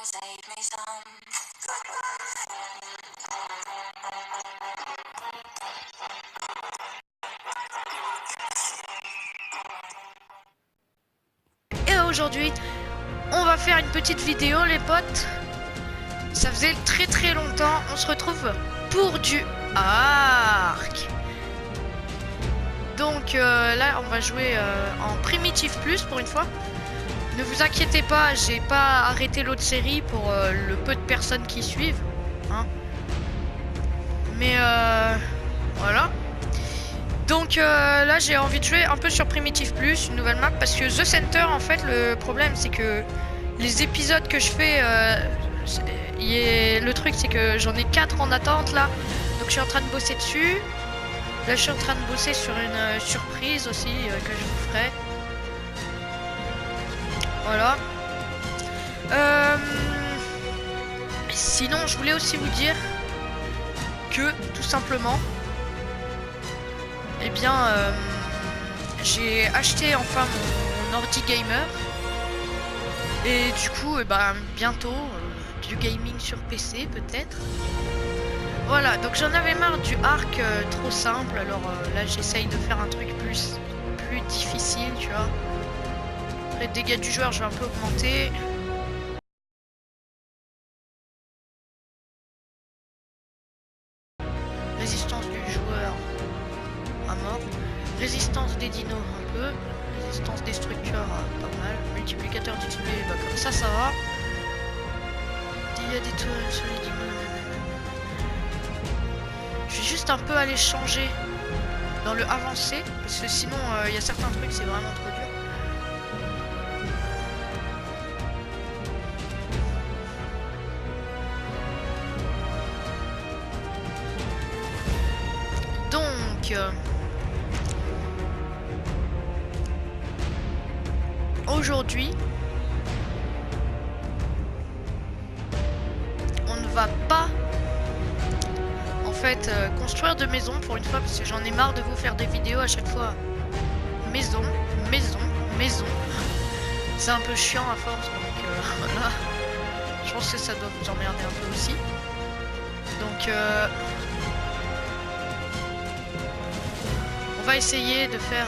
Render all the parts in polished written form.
Et aujourd'hui, on va faire une petite vidéo les potes. Ça faisait très longtemps, on se retrouve pour du arc. Donc là on va jouer en primitif plus pour une fois. Ne vous inquiétez pas, j'ai pas arrêté l'autre série pour le peu de personnes qui suivent, hein. Mais voilà. Donc là j'ai envie de jouer un peu sur primitif plus, une nouvelle map, parce que The Center en fait le problème c'est que les épisodes que je fais, le truc c'est que j'en ai 4 en attente là, donc je suis en train de bosser dessus. Là je suis en train de bosser sur une surprise aussi que je vous ferai. Voilà. Sinon je voulais aussi vous dire que tout simplement, eh bien j'ai acheté enfin mon ordi gamer. Et du coup bientôt du gaming sur PC peut-être. Voilà, donc j'en avais marre du arc trop simple, alors là j'essaye de faire un truc plus difficile, tu vois. Après dégâts du joueur je vais un peu augmenter. Résistance du joueur à mort. Résistance des dinos un peu. Résistance des structures pas mal. Multiplicateur d'XP, comme ça va. Dégâts des tours sur les dinos. Je vais juste un peu aller changer dans le avancé, parce que sinon il y a certains trucs c'est vraiment trop dur. Donc aujourd'hui on ne va pas construire de maison pour une fois, parce que j'en ai marre de vous faire des vidéos à chaque fois maison. C'est un peu chiant à force, donc voilà. Je pense que ça doit vous emmerder un peu aussi. Donc on va essayer de faire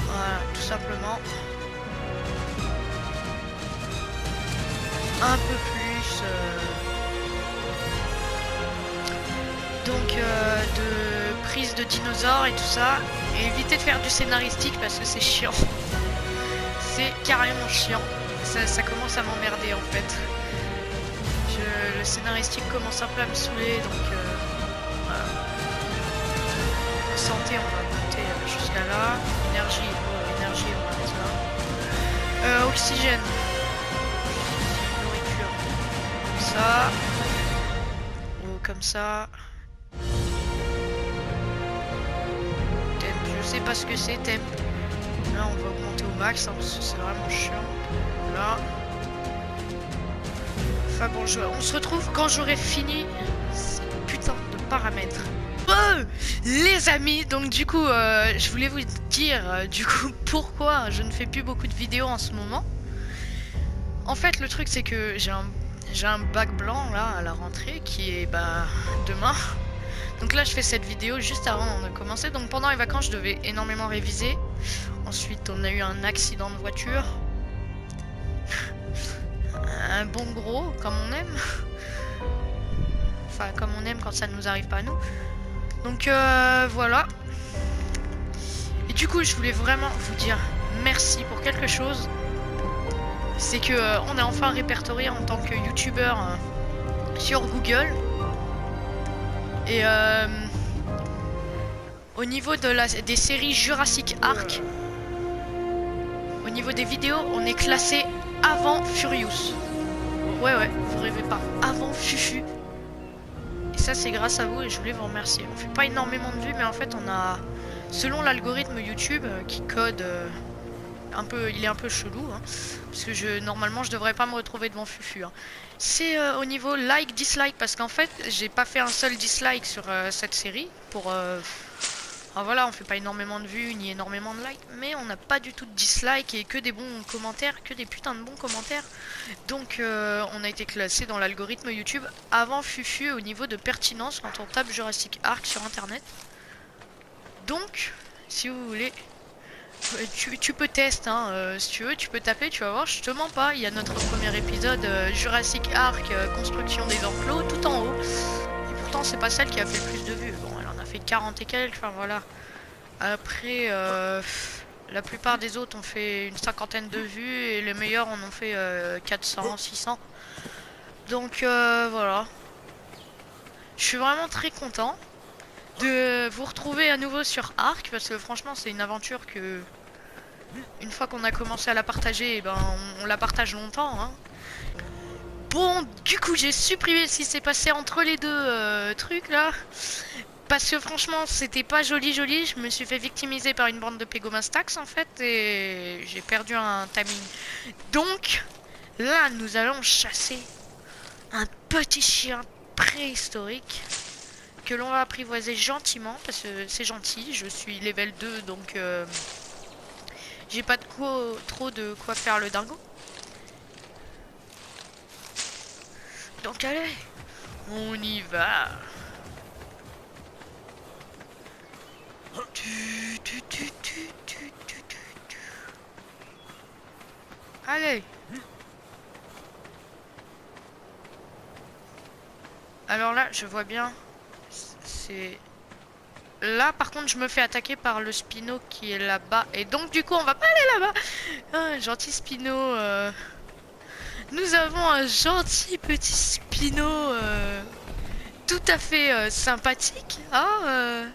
voilà, tout simplement un peu plus de prise de dinosaures et tout ça, et éviter de faire du scénaristique parce que c'est chiant. C'est carrément chiant, ça commence à m'emmerder en fait. Le scénaristique commence un peu à me saouler, donc voilà. Santé on va monter jusqu'à là. Énergie on va mettre là. Oxygène, nourriture comme ça, ou comme ça. Je sais pas ce que c'est, temp. Là on va augmenter au max, hein, parce que c'est vraiment chiant. Là. Enfin bon, on se retrouve quand j'aurai fini ces putains de paramètres. Les amis, donc du coup je voulais vous dire du coup pourquoi je ne fais plus beaucoup de vidéos en ce moment. En fait le truc c'est que j'ai un bac blanc là à la rentrée qui est demain. Donc là je fais cette vidéo juste avant de commencer. Donc pendant les vacances je devais énormément réviser. Ensuite on a eu un accident de voiture. Un bon gros comme on aime. Enfin comme on aime quand ça ne nous arrive pas à nous. Donc voilà. Et du coup je voulais vraiment vous dire merci pour quelque chose. C'est que on est enfin répertorié en tant que youtubeur sur Google. Et au niveau de des séries Jurassic Ark, au niveau des vidéos, on est classé avant Furious. Ouais, vous rêvez pas, avant Fufu. Et ça c'est grâce à vous et je voulais vous remercier. On fait pas énormément de vues, mais en fait on a, selon l'algorithme YouTube qui code il est un peu chelou, hein, parce que normalement je devrais pas me retrouver devant Fufu, hein. C'est au niveau like dislike, parce qu'en fait j'ai pas fait un seul dislike sur cette série pour Alors voilà, on fait pas énormément de vues ni énormément de likes, mais on n'a pas du tout de dislikes et que des bons commentaires, que des putains de bons commentaires. Donc on a été classé dans l'algorithme YouTube avant Fufu au niveau de pertinence quand on tape Jurassic Ark sur internet. Donc, si vous voulez, tu peux tester, hein, si tu veux, tu peux taper, tu vas voir, je te mens pas, il y a notre premier épisode Jurassic Ark, construction des enclos, tout en haut. Et pourtant c'est pas celle qui a fait le plus de vues, bon elle en a fait 40 et quelques, enfin voilà. Après, la plupart des autres ont fait une cinquantaine de vues et les meilleurs en ont fait 400, 600. Donc voilà. Je suis vraiment très content de vous retrouver à nouveau sur Ark parce que franchement c'est une aventure que une fois qu'on a commencé à la partager, ben on la partage longtemps, hein. Bon, du coup j'ai supprimé ce qui s'est passé entre les deux trucs là. Parce que franchement c'était pas joli, je me suis fait victimiser par une bande de Pégomastax en fait et j'ai perdu un timing. Donc là nous allons chasser un petit chien préhistorique que l'on va apprivoiser gentiment parce que c'est gentil, je suis level 2 donc j'ai pas trop de quoi faire le dingo. Donc allez, on y va. Allez. Alors là, je vois bien. C'est... Là, par contre, je me fais attaquer par le Spino qui est là-bas. Et donc, du coup, on va pas aller là-bas. Ah, gentil Spino. Nous avons un gentil petit Spino. Tout à fait sympathique. Hein,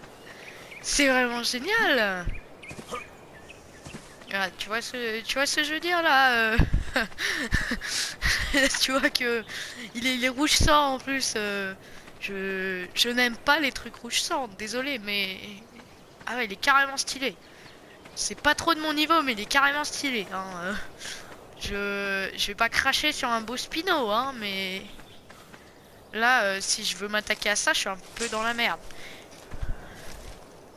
c'est vraiment génial. Ah, tu vois ce que je veux dire là. Tu vois que il est rouge sang en plus. Je n'aime pas les trucs rouge sang, désolé, mais ah ouais, il est carrément stylé. C'est pas trop de mon niveau, mais il est carrément stylé. Hein. Je vais pas cracher sur un beau Spino, hein, mais là, si je veux m'attaquer à ça, je suis un peu dans la merde.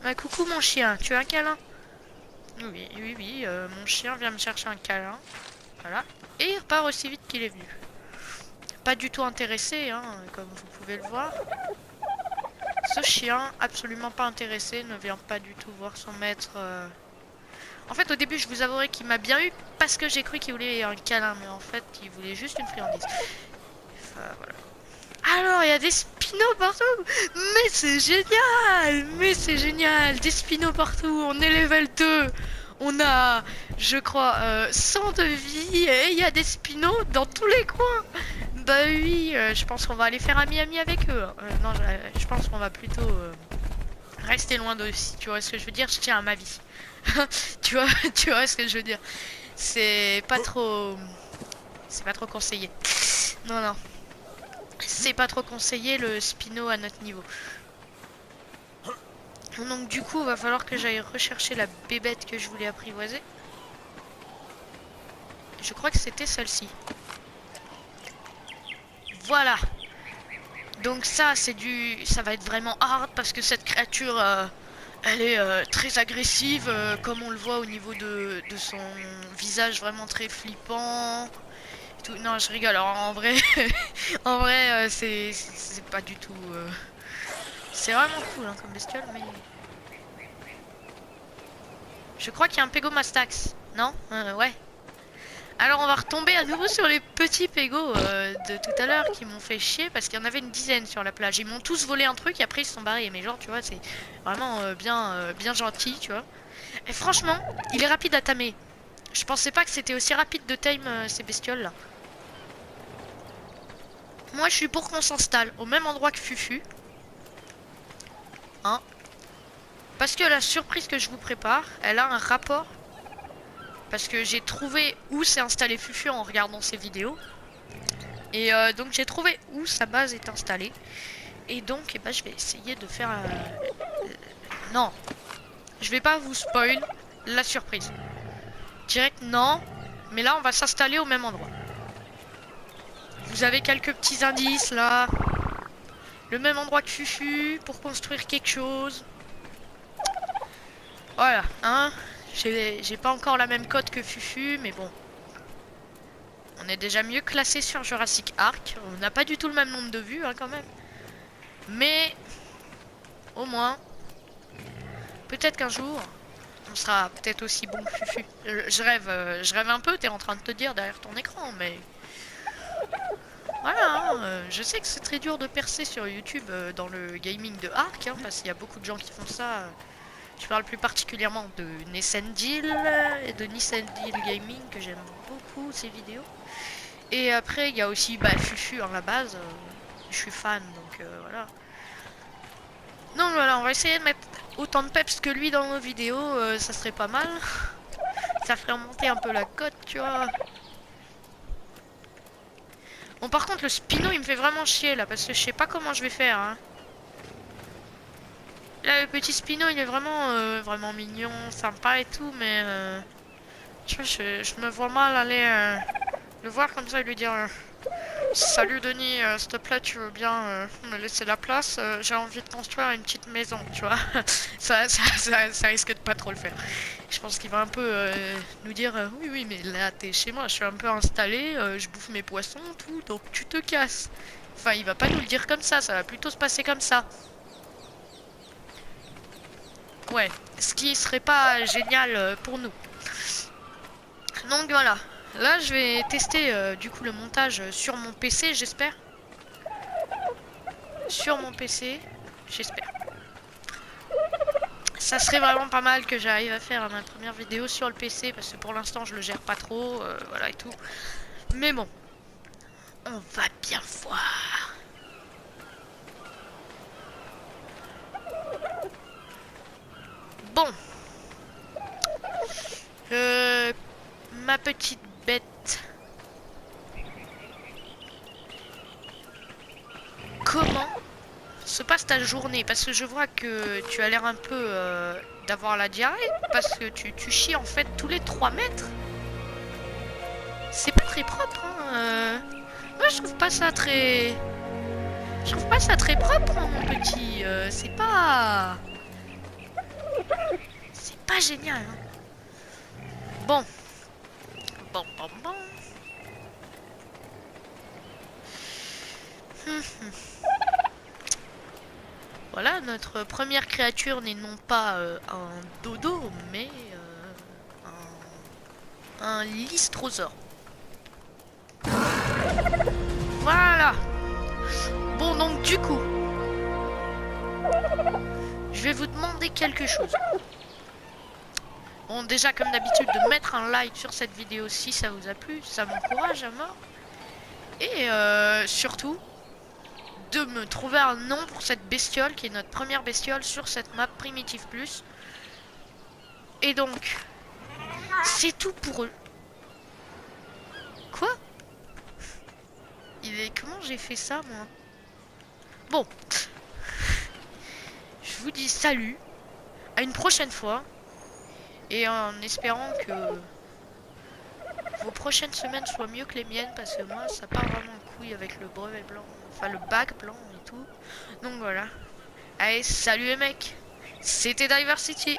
Bah, coucou mon chien, tu as un câlin? Oui, mon chien vient me chercher un câlin. Voilà. Et il repart aussi vite qu'il est venu. Pas du tout intéressé, hein, comme vous pouvez le voir. Ce chien, absolument pas intéressé, ne vient pas du tout voir son maître. En fait, au début, je vous avouerai qu'il m'a bien eu parce que j'ai cru qu'il voulait un câlin, mais en fait, il voulait juste une friandise. Enfin, voilà. Alors, il y a des spinos partout. Mais c'est génial. Mais c'est génial. Des spinos partout. On est level 2. On a, je crois, 100 de vie. Et il y a des spinos dans tous les coins. Bah oui, je pense qu'on va aller faire ami-ami avec eux. Non, je pense qu'on va plutôt rester loin d'eux. Si tu vois ce que je veux dire, je tiens à ma vie. tu vois ce que je veux dire. C'est pas trop conseillé. Non. C'est pas trop conseillé le Spino à notre niveau. Donc du coup, il va falloir que j'aille rechercher la bébête que je voulais apprivoiser. Je crois que c'était celle-ci. Voilà. Donc ça, ça va être vraiment hard parce que cette créature, elle est très agressive, comme on le voit au niveau de son visage vraiment très flippant. Tout. Non, je rigole. Alors, en vrai, c'est pas du tout. C'est vraiment cool hein, comme bestiole, mais je crois qu'il y a un Pégomastax, non? Ouais. Alors, on va retomber à nouveau sur les petits pégos de tout à l'heure qui m'ont fait chier parce qu'il y en avait une dizaine sur la plage. Ils m'ont tous volé un truc et après ils se sont barrés. Mais genre, tu vois, c'est vraiment bien gentil, tu vois. Et franchement, il est rapide à tamer. Je pensais pas que c'était aussi rapide de tame ces bestioles là. Moi, je suis pour qu'on s'installe au même endroit que Fufu. Hein? Parce que la surprise que je vous prépare, elle a un rapport. Parce que j'ai trouvé où s'est installé Fufu en regardant ses vidéos. Et donc j'ai trouvé où sa base est installée. Et donc, je vais essayer de faire... Non. Je vais pas vous spoil la surprise. Direct, non. Mais là, on va s'installer au même endroit. Vous avez quelques petits indices là. Le même endroit que Fufu pour construire quelque chose. Voilà, hein. J'ai pas encore la même cote que Fufu, mais bon. On est déjà mieux classé sur Jurassic Ark. On n'a pas du tout le même nombre de vues, hein, quand même. Mais, au moins, peut-être qu'un jour, on sera peut-être aussi bon que Fufu. Je rêve un peu, t'es en train de te dire derrière ton écran, mais... Voilà, hein, je sais que c'est très dur de percer sur YouTube dans le gaming de Ark, hein, parce qu'il y a beaucoup de gens qui font ça. Je parle plus particulièrement de Nessendil et de Nessendil Gaming, que j'aime beaucoup ses vidéos. Et après, il y a aussi Fufu à la base. Je suis fan, donc voilà. Donc voilà, on va essayer de mettre autant de peps que lui dans nos vidéos, ça serait pas mal. Ça ferait remonter un peu la cote, tu vois. Bon, par contre, le Spino, il me fait vraiment chier, là, parce que je sais pas comment je vais faire, hein. Là, le petit Spino, il est vraiment, vraiment mignon, sympa et tout, mais... tu vois, je me vois mal aller le voir comme ça et lui dire... Salut Denis, s'il te plaît, tu veux bien me laisser la place? J'ai envie de construire une petite maison, tu vois. Ça risque de pas trop le faire. Je pense qu'il va un peu nous dire oui, oui, mais là, t'es chez moi, je suis un peu installé, je bouffe mes poissons, tout, donc tu te casses. Enfin, il va pas nous le dire comme ça va plutôt se passer comme ça. Ouais, ce qui serait pas génial pour nous. Donc voilà. Là, je vais tester du coup le montage sur mon PC, j'espère. Sur mon PC, j'espère. Ça serait vraiment pas mal que j'arrive à faire ma première vidéo sur le PC parce que pour l'instant je le gère pas trop, voilà et tout. Mais bon, on va bien voir. Bon, ma petite bête. Comment se passe ta journée? Parce que je vois que tu as l'air un peu d'avoir la diarrhée. Parce que tu chies en fait tous les 3 mètres. C'est pas très propre, hein. Moi je trouve pas ça très... Je trouve pas ça très propre, hein, mon petit. C'est pas... C'est pas génial, hein. Bon. Bon, bon, bon. Voilà, notre première créature n'est non pas un dodo, mais un lystrosaure. Voilà. Bon, donc du coup, je vais vous demander quelque chose. Bon, déjà, comme d'habitude, de mettre un like sur cette vidéo si ça vous a plu, ça m'encourage à mort. Et surtout, de me trouver un nom pour cette bestiole, qui est notre première bestiole sur cette map Primitive Plus. Et donc, c'est tout pour eux. Quoi? Comment j'ai fait ça, moi? Bon. Je vous dis salut. À une prochaine fois. Et en espérant que vos prochaines semaines soient mieux que les miennes. Parce que moi, ça part vraiment en couille avec le brevet blanc. Enfin, le bac blanc et tout. Donc voilà. Allez, salut les mecs. C'était Diversity.